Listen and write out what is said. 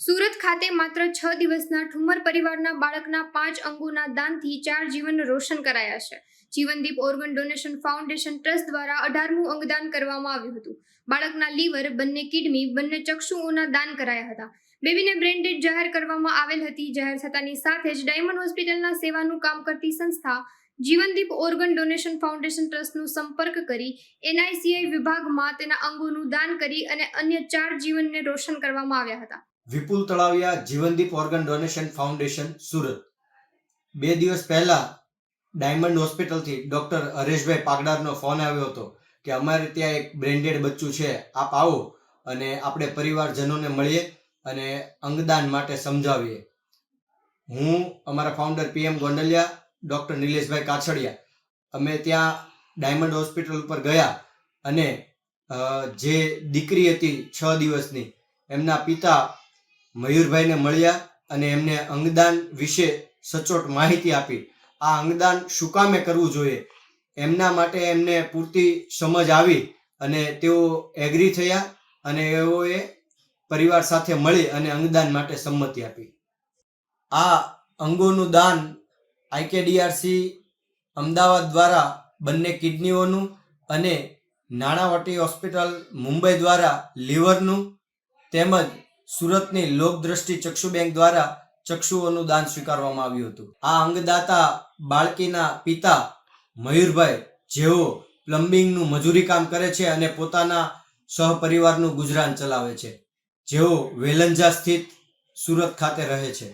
સુરત ખાતે માત્ર 6 દિવસના ઠુમર પરિવારના બાળકના 5 અંગોના દાનથી 4 જીવન રોશન કરાયા છે. જીવનદીપ ઓર્ગન ડોનેશન ફાઉન્ડેશન ટ્રસ્ટ દ્વારા 18મું અંગદાન કરવામાં આવ્યું હતું. બાળકના લીવર, બંને કિડની, બંને ચક્ષુઓના દાન કરાયા હતા. બેબીને બ્રેન ડેડ જાહેર કરવામાં આવેલ હતી. જાહેર થતાની સાથે જ ડાયમંડ હોસ્પિટલના સેવાનું કામ કરતી સંસ્થા જીવનદીપ ઓર્ગન ડોનેશન ફાઉન્ડેશન ટ્રસ્ટનો સંપર્ક કરી NICI વિભાગમાં તેના અંગોનું દાન કરી અને અન્ય 4 જીવનને રોશન કરવામાં આવ્યા હતા. Vipul Talaviya Jivandeep organ donation foundation Surat 2 દિવસ પહેલા ડાયમંડ હોસ્પિટલથી ડોક્ટર હરેશભાઈ પાગડારનો ફોન આવ્યો હતો કે અમારે ત્યાં એક બ્રેન્ડેડ બચ્ચું છે, આપ આવો અને આપણે પરિવારજનોને મળીએ અને અંગદાન માટે સમજાવીએ. હું, અમારા ફાઉન્ડર PM ગોંડલિયા, ડોક્ટર નિલેશભાઈ કાછડિયા અમે ત્યાં ડાયમંડ હોસ્પિટલ ઉપર ગયા અને જે દીકરી હતી 6 દિવસની એમના પિતા મયુરભાઈને મળ્યા અને એમને અંગદાન વિશે સચોટ માહિતી આપી. આ અંગદાન શું કામે કરવું જોઈએ એમના માટે એમને પૂરતી સમજ આવી અને તેઓ એગ્રી થયા અને એઓએ પરિવાર સાથે મળી અને અંગદાન માટે સંમતિ આપી. આ અંગોનું દાન IKDRC અમદાવાદ દ્વારા બંને કિડનીઓનું અને નાણાવટી હોસ્પિટલ મુંબઈ દ્વારા લીવરનું તેમજ સુરતની લોકદ્રષ્ટિ ચક્ષુ બેંક દ્વારા ચક્ષુઓનું દાન સ્વીકારવામાં આવ્યું હતું. આ અંગદાતા બાળકીના પિતા મયુરભાઈ, જેઓ પ્લમ્બિંગનું મજૂરી કામ કરે છે અને પોતાના સહપરિવારનું ગુજરાન ચલાવે છે, જેઓ વેલંજા સ્થિત સુરત ખાતે રહે છે.